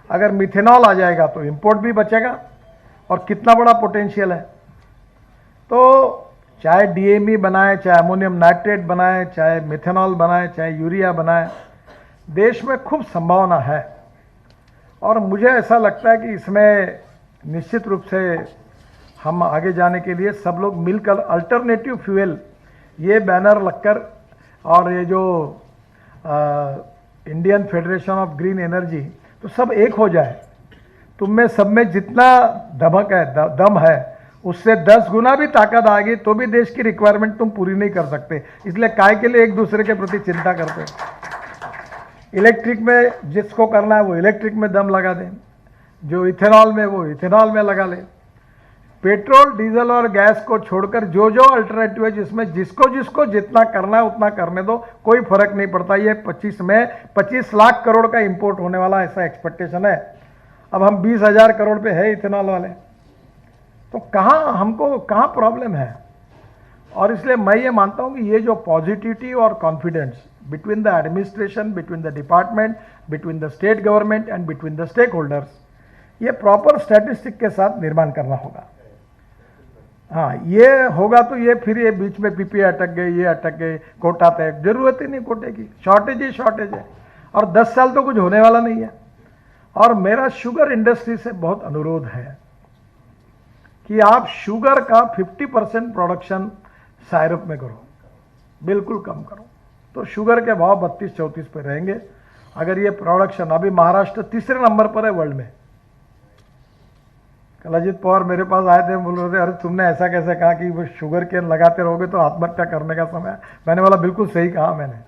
Speaker 2: अगर मिथेनॉल आ जाएगा तो इंपोर्ट भी बचेगा, और कितना बड़ा पोटेंशियल है। तो चाहे डीएमई बनाए, चाहे अमोनियम नाइट्रेट बनाए, चाहे मिथेनॉल बनाए, चाहे यूरिया बनाए, देश में खूब संभावना है। और मुझे ऐसा लगता है कि इसमें निश्चित रूप से हम आगे जाने के लिए सब लोग मिलकर अल्टरनेटिव फ्यूल, ये बैनर लगकर, और ये जो Indian federation of green energy, तो सब एक हो जाए। तुम में सब में जितना धमक है, दम है, उससे 10 गुना भी ताकत आएगी तो भी देश की रिक्वायरमेंट तुम पूरी नहीं कर सकते। इसलिए काय के लिए एक दूसरे के प्रति चिंता करते। इलेक्ट्रिक में जिसको करना है वो इलेक्ट्रिक में दम लगा दें, जो इथेनॉल में वो इथेनॉल में लगा ले। पेट्रोल, डीजल और गैस को छोड़कर जो जो अल्टरनेटिव है, जिसमें जिसको जिसको जितना करना है उतना करने दो, कोई फर्क नहीं पड़ता। ये 25 में 25 लाख करोड़ का इंपोर्ट होने वाला ऐसा एक्सपेक्टेशन है। अब हम 20,000 करोड़ पे है इथेनॉल वाले, तो हमको कहाँ प्रॉब्लम है। और इसलिए मैं ये मानता हूँ कि ये जो पॉजिटिविटी और confidence between the administration, between the department, between the state government and between the stakeholders, ये प्रॉपर स्टैटिस्टिक के साथ निर्माण करना होगा। हाँ, ये होगा तो ये फिर ये बीच में पीपीए अटक गए, ये अटक गए, कोटा तय, जरूरत ही नहीं कोटे की, शॉर्टेज ही शॉर्टेज है, और 10 साल तो कुछ होने वाला नहीं है। और मेरा शुगर इंडस्ट्री से बहुत अनुरोध है कि आप शुगर का 50% प्रोडक्शन साइरप में करो, बिल्कुल कम करो, तो शुगर के भाव 32-34 पे रहेंगे। अगर ये प्रोडक्शन, अभी महाराष्ट्र 3रे नंबर पर है वर्ल्ड में। कल अजित पवार मेरे पास आए थे, बोल रहे थे अरे तुमने ऐसा कैसे कहा कि वो शुगर केन लगाते रहोगे तो आत्महत्या करने का समय है। मैंने बोला बिल्कुल सही कहा मैंने।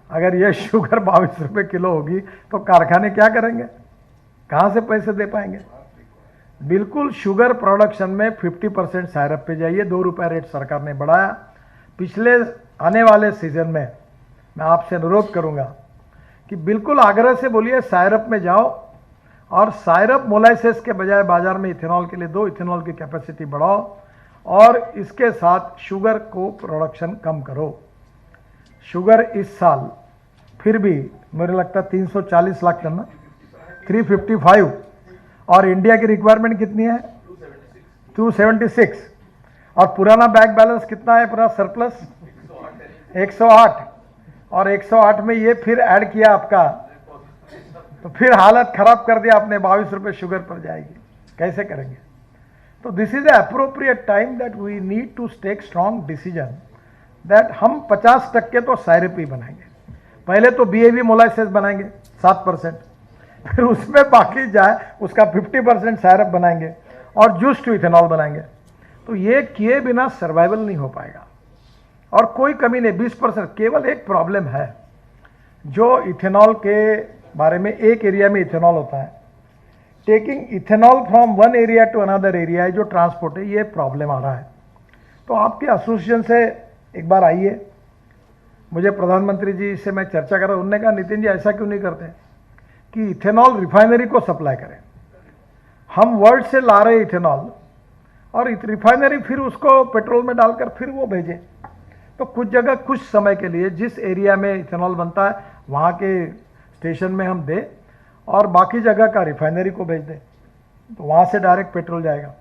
Speaker 2: अगर ये शुगर 22 रुपये किलो होगी तो कारखाने क्या करेंगे, कहाँ से पैसे दे पाएंगे। बिल्कुल शुगर प्रोडक्शन में 50% साइरप पे जाइए। 2 रुपये रेट सरकार ने बढ़ाया। पिछले आने वाले सीजन में मैं आपसे अनुरोध करूंगा कि बिल्कुल आग्रह से बोलिए साइरप में जाओ, और साइरप मोलाइसेस के बजाय बाजार में इथेनॉल के लिए दो, इथेनॉल की कैपेसिटी बढ़ाओ, और इसके साथ शुगर को प्रोडक्शन कम करो। शुगर इस साल फिर भी मुझे लगता है 340 लाख टन, 355, और इंडिया की रिक्वायरमेंट कितनी है 276, और पुराना बैंक बैलेंस कितना है पूरा सरप्लस 108, और 108 में ये फिर ऐड किया आपका तो फिर हालत खराब कर दिया आपने, 22 रुपये शुगर पर जाएगी, कैसे करेंगे? तो this is the appropriate time that we need to take strong decision दैट हम 50% तो सायरप ही बनाएंगे। पहले तो BAV मोलाइसिस बनाएंगे 7%, फिर उसमें बाकी जाए उसका 50% सायरप बनाएंगे और जूस टू इथेनॉल बनाएंगे। तो ये किए बिना सर्वाइवल नहीं हो पाएगा। और कोई कमी नहीं, 20%। केवल एक प्रॉब्लम है, जो इथेनॉल के बारे में, एक एरिया में इथेनॉल होता है, taking ethanol from one area to another area, जो ट्रांसपोर्ट है, ये प्रॉब्लम आ रहा है। तो आपके एसोसिएशन से एक बार आइए, मुझे प्रधानमंत्री जी से मैं चर्चा कर रहा हूँ, उन्होंने कहा नितिन जी ऐसा क्यों नहीं करते कि इथेनॉल रिफाइनरी को सप्लाई करें। हम वर्ल्ड से ला रहे इथेनॉल और रिफाइनरी फिर उसको पेट्रोल में डालकर फिर वो भेजे। तो कुछ जगह कुछ समय के लिए जिस एरिया में इथेनॉल बनता है वहाँ के स्टेशन में हम दें और बाकी जगह का रिफाइनरी को भेज दें, तो वहाँ से डायरेक्ट पेट्रोल जाएगा,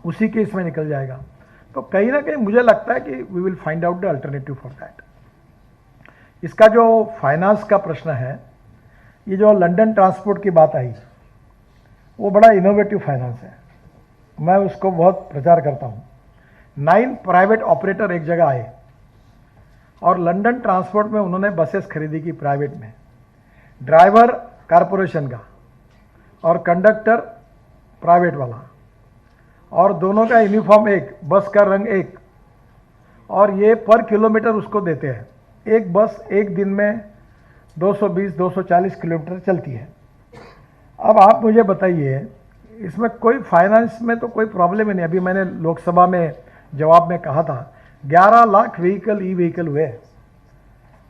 Speaker 2: उसी के इसमें निकल जाएगा। तो कहीं ना कहीं मुझे लगता है कि we will find out the alternative for that. इसका जो फाइनेंस का प्रश्न है, ये जो लंदन ट्रांसपोर्ट की बात आई, वो बड़ा इनोवेटिव फाइनेंस है, मैं उसको बहुत प्रचार करता हूँ। 9 प्राइवेट ऑपरेटर एक जगह आए और लंदन ट्रांसपोर्ट में उन्होंने बसेस खरीदी की प्राइवेट में, ड्राइवर कारपोरेशन का और कंडक्टर प्राइवेट वाला, और दोनों का यूनिफॉर्म एक, बस का रंग एक, और ये पर किलोमीटर उसको देते हैं। एक बस एक दिन में 220-240 किलोमीटर चलती है। अब आप मुझे बताइए, इसमें कोई फाइनेंस में तो कोई प्रॉब्लम ही नहीं। अभी मैंने लोकसभा में जवाब में कहा था 11 लाख व्हीकल ई व्हीकल हुए।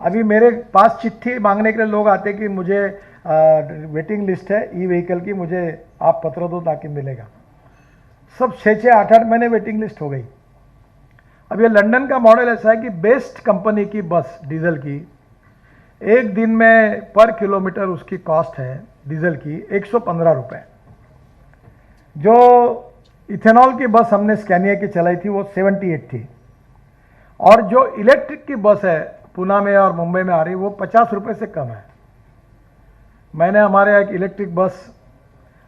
Speaker 2: अभी मेरे पास चिट्ठी मांगने के लिए लोग आते कि मुझे वेटिंग लिस्ट है ई व्हीकल की, मुझे आप पत्र दो ताकि मिलेगा। सब 6-6, 8-8 महीने वेटिंग लिस्ट हो गई। अब ये लंदन का मॉडल ऐसा है कि बेस्ट कंपनी की बस डीजल की एक दिन में पर किलोमीटर उसकी कॉस्ट है डीजल की 115 रुपये। जो इथेनॉल की बस हमने स्कैनिया की चलाई थी वो 78 थी, और जो इलेक्ट्रिक की बस है पूना में और मुंबई में आ रही वो 50 रुपये से कम है। मैंने हमारे यहाँ एक इलेक्ट्रिक बस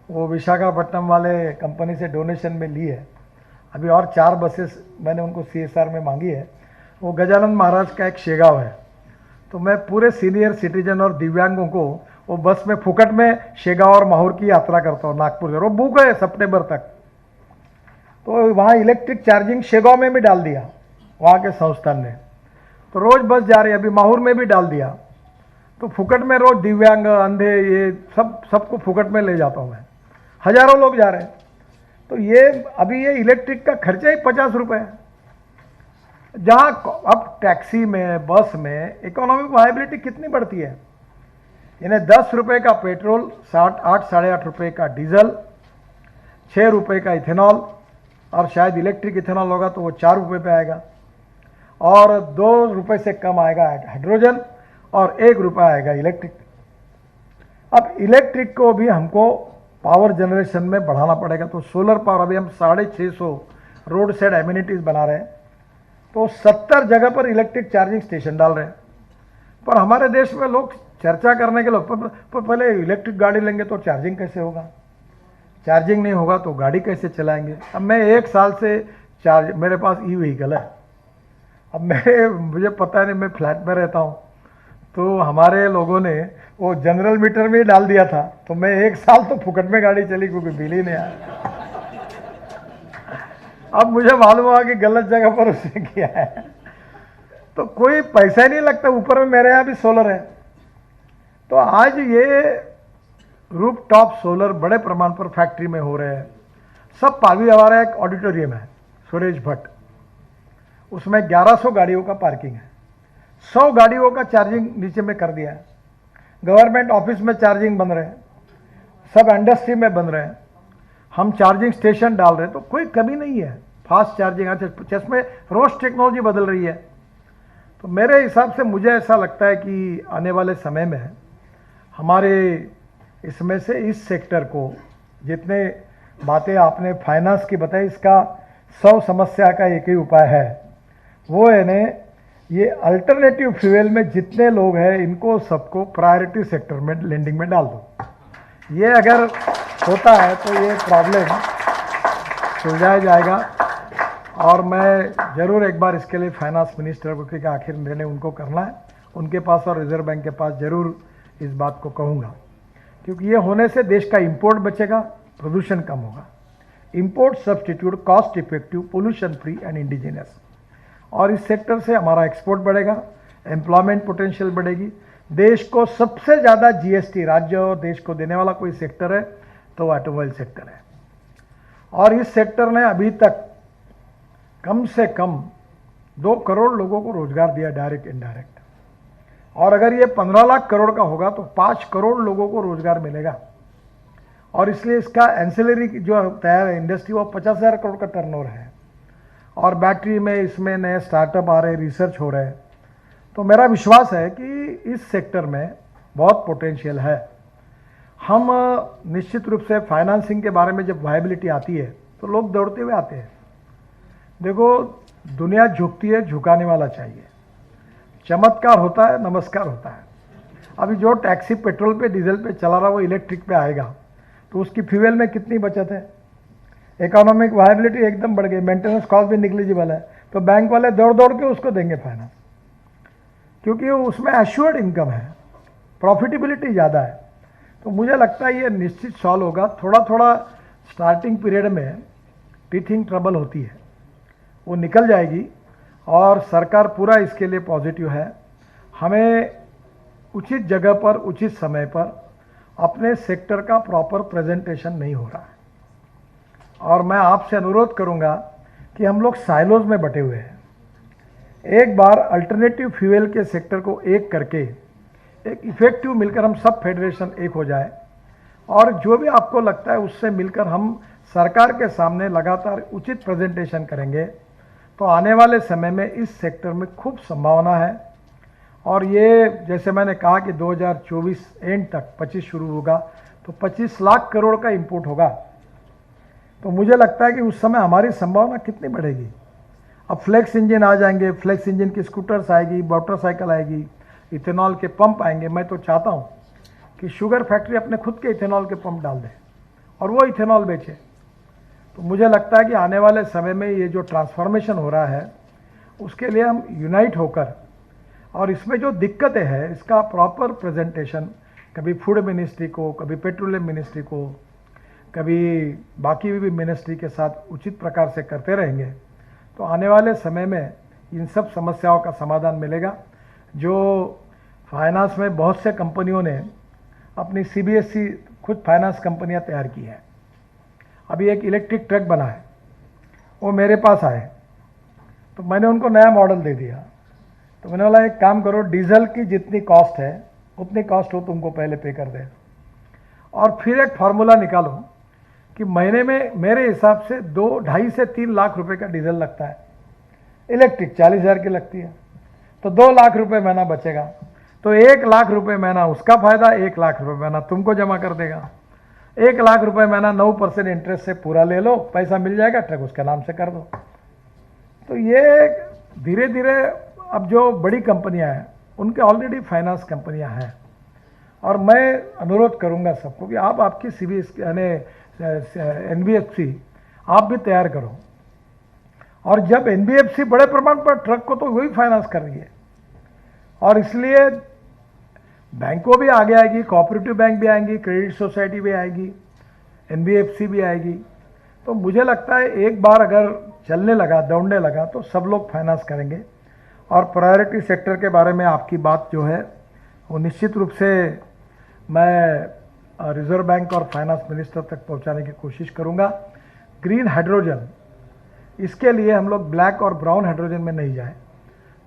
Speaker 2: वो विशाखापट्टनम वाले कंपनी से डोनेशन में ली है। अभी और 4 बसेस मैंने उनको CSR में मांगी है। वो गजानंद महाराज का एक शेगांव है, तो मैं पूरे सीनियर सिटीजन और दिव्यांगों को वो बस में फुकट में शेगांव और माहौर की यात्रा करता हूँ नागपुर से। वो बुक है सितंबर तक। तो वहाँ इलेक्ट्रिक चार्जिंग शेगांव में भी डाल दिया वहाँ के संस्थान ने, तो रोज़ बस जा रही है। अभी माहौर में भी डाल दिया, तो फुकट में रोज दिव्यांग, अंधे, ये सबको फुकट में ले जाता हूँ मैं। हजारों लोग जा रहे हैं। तो ये अभी ये इलेक्ट्रिक का खर्चा ही 50 रुपये है, जहाँ अब टैक्सी में, बस में इकोनॉमिक वायबिलिटी कितनी बढ़ती है। इन्हें 10 रुपये का पेट्रोल, 8-8.5 रुपये का डीजल, 6 रुपये का इथेनॉल, और शायद इलेक्ट्रिक इथेनॉल होगा तो वो 4 रुपये पे आएगा, और 2 रुपये से कम आएगा हाइड्रोजन, और 1 रुपया आएगा इलेक्ट्रिक। अब इलेक्ट्रिक को भी हमको पावर जनरेशन में बढ़ाना पड़ेगा। तो सोलर पावर अभी हम 650 रोड साइड एम्यूनिटीज़ बना रहे हैं, तो 70 जगह पर इलेक्ट्रिक चार्जिंग स्टेशन डाल रहे हैं। पर हमारे देश में लोग चर्चा करने के लिए पहले इलेक्ट्रिक गाड़ी लेंगे तो चार्जिंग कैसे होगा, चार्जिंग नहीं होगा तो गाड़ी कैसे चलाएंगे। अब मैं 1 साल से मेरे पास ई व्हीकल है। अब मुझे पता नहीं, मैं फ्लैट में रहता हूँ, तो हमारे लोगों ने वो जनरल मीटर में ही डाल दिया था, तो मैं 1 साल तो फुकट में गाड़ी चली क्योंकि बिल ही नहीं आया। अब मुझे मालूम हुआ कि गलत जगह पर उसने किया है, तो कोई पैसा ही नहीं लगता। ऊपर में मेरे यहाँ भी सोलर है। तो आज ये रूफ टॉप सोलर बड़े प्रमाण पर फैक्ट्री में हो रहे हैं। सब पावी हमारा एक ऑडिटोरियम है सुरेश भट्ट, उसमें 1100 गाड़ियों का पार्किंग है। 100 गाड़ियों का चार्जिंग नीचे में कर दिया है। गवर्नमेंट ऑफिस में चार्जिंग बन रहे हैं, सब इंडस्ट्री में बन रहे हैं। हम चार्जिंग स्टेशन डाल रहे हैं, तो कोई कमी नहीं है फास्ट चार्जिंग। अच्छा, जिसमें रोज टेक्नोलॉजी बदल रही है। तो मेरे हिसाब से मुझे ऐसा लगता है कि आने वाले समय में हमारे इसमें से इस सेक्टर को, जितने बातें आपने फाइनेंस की बताई, इसका 100 समस्या का एक ही उपाय है, वो है ये अल्टरनेटिव फ्यूल में जितने लोग हैं इनको सबको प्रायोरिटी सेक्टर में लेंडिंग में डाल दो। ये अगर होता है तो ये प्रॉब्लम सुलझाया जाएगा। और मैं ज़रूर एक बार इसके लिए फाइनेंस मिनिस्टर को, क्योंकि आखिर निर्णय उनको करना है, उनके पास और रिजर्व बैंक के पास ज़रूर इस बात को कहूँगा, क्योंकि ये होने से देश का इंपोर्ट बचेगा, प्रदूषण कम होगा। Import substitute cost effective, pollution free and indigenous, और इस सेक्टर से हमारा एक्सपोर्ट बढ़ेगा, एम्प्लॉयमेंट पोटेंशियल बढ़ेगी। देश को सबसे ज़्यादा जीएसटी राज्य और देश को देने वाला कोई सेक्टर है तो ऑटोमोबाइल सेक्टर है। और इस सेक्टर ने अभी तक कम से कम 2 करोड़ लोगों को रोजगार दिया, डायरेक्ट इनडायरेक्ट। और अगर ये 15 लाख करोड़ का होगा तो 5 करोड़ लोगों को रोजगार मिलेगा। और इसलिए इसका एंसिलरी जो तैयार है इंडस्ट्री, वो 50,000 करोड़ का टर्नओवर है। और बैटरी में इसमें नए स्टार्टअप आ रहे, रिसर्च हो रहे हैं। तो मेरा विश्वास है कि इस सेक्टर में बहुत पोटेंशियल है। हम निश्चित रूप से फाइनेंसिंग के बारे में जब वायबिलिटी आती है तो लोग दौड़ते हुए आते हैं। देखो, दुनिया झुकती है, झुकाने वाला चाहिए। चमत्कार होता है, नमस्कार होता है। अभी जो टैक्सी पेट्रोल पे डीजल पे चला रहा वो इलेक्ट्रिक पे आएगा तो उसकी फ्यूल में कितनी बचत है, इकोनॉमिक वायबिलिटी एकदम बढ़ गई, मेंटेनेंस कॉस्ट भी निग्लिजिबल है। तो बैंक वाले दौड़ दौड़ के उसको देंगे फाइनेंस, क्योंकि उसमें एश्योर्ड इनकम है, प्रॉफिटेबिलिटी ज़्यादा है। तो मुझे लगता है ये निश्चित सॉल्व होगा। थोड़ा थोड़ा स्टार्टिंग पीरियड में टीथिंग ट्रबल होती है, वो निकल जाएगी। और सरकार पूरा इसके लिए पॉजिटिव है। हमें उचित जगह पर उचित समय पर अपने सेक्टर का प्रॉपर प्रेजेंटेशन नहीं हो रहा है। और मैं आपसे अनुरोध करूंगा कि हम लोग साइलोज में बटे हुए हैं। एक बार अल्टरनेटिव फ्यूल के सेक्टर को एक करके एक इफेक्टिव मिलकर हम सब फेडरेशन एक हो जाए, और जो भी आपको लगता है उससे मिलकर हम सरकार के सामने लगातार उचित प्रेजेंटेशन करेंगे तो आने वाले समय में इस सेक्टर में खूब संभावना है। और ये जैसे मैंने कहा कि 2024 एंड तक 25 शुरू होगा तो 25 लाख करोड़ का इंपोर्ट होगा। तो मुझे लगता है कि उस समय हमारी संभावना कितनी बढ़ेगी। अब फ्लेक्स इंजन आ जाएंगे, फ्लेक्स इंजन की स्कूटर्स आएगी, मोटरसाइकिल आएगी, इथेनॉल के पंप आएंगे। मैं तो चाहता हूँ कि शुगर फैक्ट्री अपने खुद के इथेनॉल के पंप डाल दे और वो इथेनॉल बेचे। तो मुझे लगता है कि आने वाले समय में ये जो ट्रांसफॉर्मेशन हो रहा है उसके लिए हम यूनाइट होकर, और इसमें जो दिक्कतें हैं इसका प्रॉपर प्रेजेंटेशन कभी फूड मिनिस्ट्री को, कभी पेट्रोलियम मिनिस्ट्री को, कभी बाकी भी मिनिस्ट्री के साथ उचित प्रकार से करते रहेंगे तो आने वाले समय में इन सब समस्याओं का समाधान मिलेगा। जो फाइनेंस में बहुत से कंपनियों ने अपनी सीबीएसई खुद फाइनेंस कंपनियां तैयार की हैं। अभी एक इलेक्ट्रिक ट्रक बना है, वो मेरे पास आए तो मैंने उनको नया मॉडल दे दिया। तो मैंने बोला एक काम करो, डीजल की जितनी कॉस्ट है उतनी कॉस्ट हो तुमको पहले पे कर दे, और फिर एक फार्मूला निकालो कि महीने में मेरे हिसाब से 2-2.5 से 3 लाख रुपए का डीजल लगता है, इलेक्ट्रिक 40,000 की लगती है, तो 2 लाख रुपए महीना बचेगा। तो 1 लाख रुपए महीना उसका फायदा, 1 लाख रुपए महीना तुमको जमा कर देगा। 1 लाख रुपए महीना 9% इंटरेस्ट से पूरा ले लो, पैसा मिल जाएगा, ट्रक उसके नाम से कर दो। तो ये धीरे धीरे अब जो बड़ी कंपनियां हैं उनके ऑलरेडी फाइनेंस कंपनियां हैं, और मैं अनुरोध करूंगा सबको कि आप आपकी सीबीएस यानी एनबीएफसी आप भी तैयार करो। और जब एनबीएफसी बड़े प्रमाण पर ट्रक को तो वही फाइनेंस कर रही है, और इसलिए बैंकों भी आगे आएगी, कोऑपरेटिव बैंक भी आएंगी, क्रेडिट सोसाइटी भी आएगी, एनबीएफसी भी आएगी। तो मुझे लगता है एक बार अगर चलने लगा, दौड़ने लगा तो सब लोग फाइनेंस करेंगे। और प्रायोरिटी सेक्टर के बारे में आपकी बात जो है वो निश्चित रूप से मैं रिजर्व बैंक और फाइनेंस मिनिस्टर तक पहुंचाने की कोशिश करूंगा। ग्रीन हाइड्रोजन, इसके लिए हम लोग ब्लैक और ब्राउन हाइड्रोजन में नहीं जाए,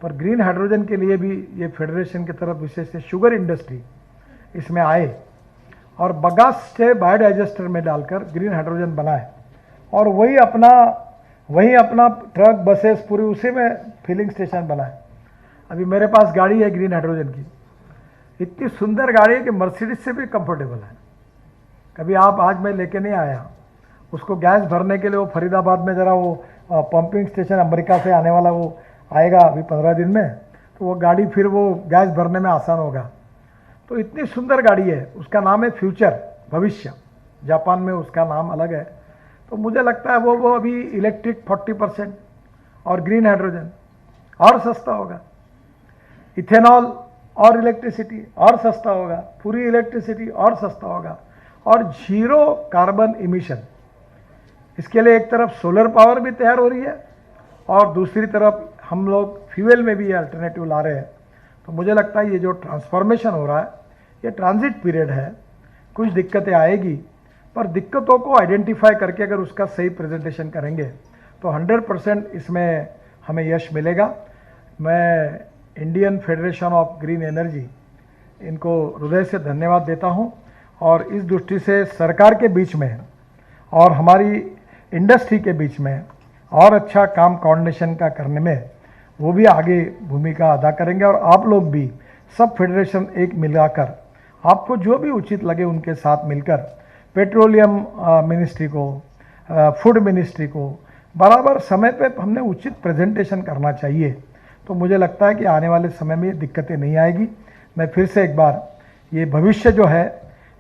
Speaker 2: पर ग्रीन हाइड्रोजन के लिए भी ये फेडरेशन की तरफ विशेष से शुगर इंडस्ट्री इसमें आए और बगास से बायोडाइजेस्टर में डालकर ग्रीन हाइड्रोजन बनाए, और वही अपना ट्रक बसेस पूरी उसी में फिलिंग स्टेशन बनाए। अभी मेरे पास गाड़ी है ग्रीन हाइड्रोजन की, इतनी सुंदर गाड़ी है कि मर्सिडीज से भी कंफर्टेबल है। कभी आप, आज मैं लेके नहीं आया उसको, गैस भरने के लिए वो फरीदाबाद में ज़रा वो पंपिंग स्टेशन अमेरिका से आने वाला वो आएगा अभी 15 दिन में, तो वो गाड़ी फिर वो गैस भरने में आसान होगा। तो इतनी सुंदर गाड़ी है, उसका नाम है फ्यूचर, भविष्य। जापान में उसका नाम अलग है। तो मुझे लगता है वो अभी इलेक्ट्रिक 40% और ग्रीन हाइड्रोजन और सस्ता होगा, इथेनॉल और इलेक्ट्रिसिटी और सस्ता होगा, पूरी इलेक्ट्रिसिटी और सस्ता होगा, और जीरो कार्बन इमिशन। इसके लिए एक तरफ सोलर पावर भी तैयार हो रही है और दूसरी तरफ हम लोग फ्यूल में भी अल्टरनेटिव ला रहे हैं। तो मुझे लगता है ये जो ट्रांसफॉर्मेशन हो रहा है ये ट्रांजिट पीरियड है, कुछ दिक्कतें आएगी, पर दिक्कतों को आइडेंटिफाई करके अगर उसका सही प्रेजेंटेशन करेंगे तो 100% इसमें हमें यश मिलेगा। मैं Indian federation of green energy इनको हृदय से धन्यवाद देता हूं, और इस दृष्टि से सरकार के बीच में और हमारी इंडस्ट्री के बीच में और अच्छा काम कोऑर्डिनेशन का करने में वो भी आगे भूमिका अदा करेंगे। और आप लोग भी सब फेडरेशन एक मिलाकर आपको जो भी उचित लगे उनके साथ मिलकर पेट्रोलियम मिनिस्ट्री को, फूड मिनिस्ट्री को बराबर समय पे हमने उचित प्रेजेंटेशन करना चाहिए। तो मुझे लगता है कि आने वाले समय में ये दिक्कतें नहीं आएगी। मैं फिर से एक बार, ये भविष्य जो है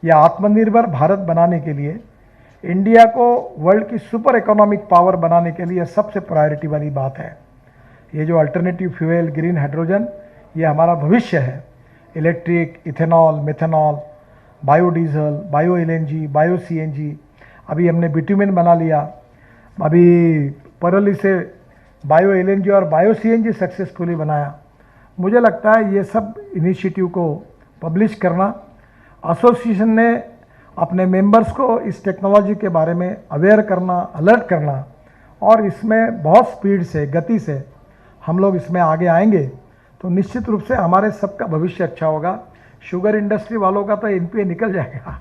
Speaker 2: ये आत्मनिर्भर भारत बनाने के लिए, इंडिया को वर्ल्ड की सुपर इकोनॉमिक पावर बनाने के लिए सबसे प्रायोरिटी वाली बात है। ये जो अल्टरनेटिव फ्यूल, ग्रीन हाइड्रोजन, ये हमारा भविष्य है। Electric, ethanol, methanol, biodiesel, bio LNG, bio CNG, अभी हमने बिट्यूमेन बना लिया, अभी परली से बायो एलएनजी और बायो सीएनजी सक्सेसफुली बनाया। मुझे लगता है ये सब इनिशिएटिव को पब्लिश करना, एसोसिएशन ने अपने मेंबर्स को इस टेक्नोलॉजी के बारे में अवेयर करना, अलर्ट करना, और इसमें बहुत स्पीड से, गति से हम लोग इसमें आगे आएंगे तो निश्चित रूप से हमारे सबका भविष्य अच्छा होगा। शुगर इंडस्ट्री वालों का तो एनपीए निकल जाएगा,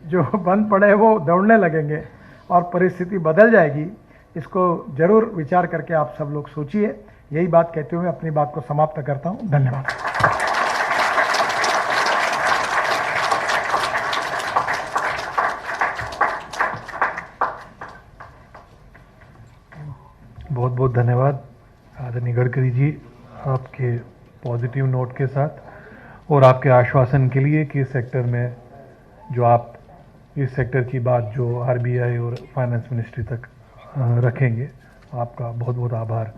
Speaker 2: जो बंद पड़े वो दौड़ने लगेंगे और परिस्थिति बदल जाएगी। इसको जरूर विचार करके आप सब लोग सोचिए। यही बात कहते हुए अपनी बात को समाप्त करता हूँ। धन्यवाद।
Speaker 1: बहुत बहुत धन्यवाद आदरणीय गडकरी जी, आपके पॉजिटिव नोट के साथ और आपके आश्वासन के लिए कि इस सेक्टर में जो आप इस सेक्टर की बात जो आरबीआई और फाइनेंस मिनिस्ट्री तक रखेंगे। आपका बहुत बहुत आभार।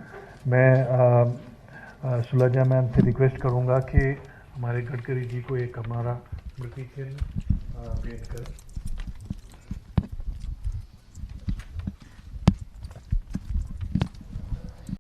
Speaker 1: मैं सुलजा मैम से रिक्वेस्ट करूंगा कि हमारे गडकरी जी को एक हमारा स्मृति चिन्ह भेंट करें।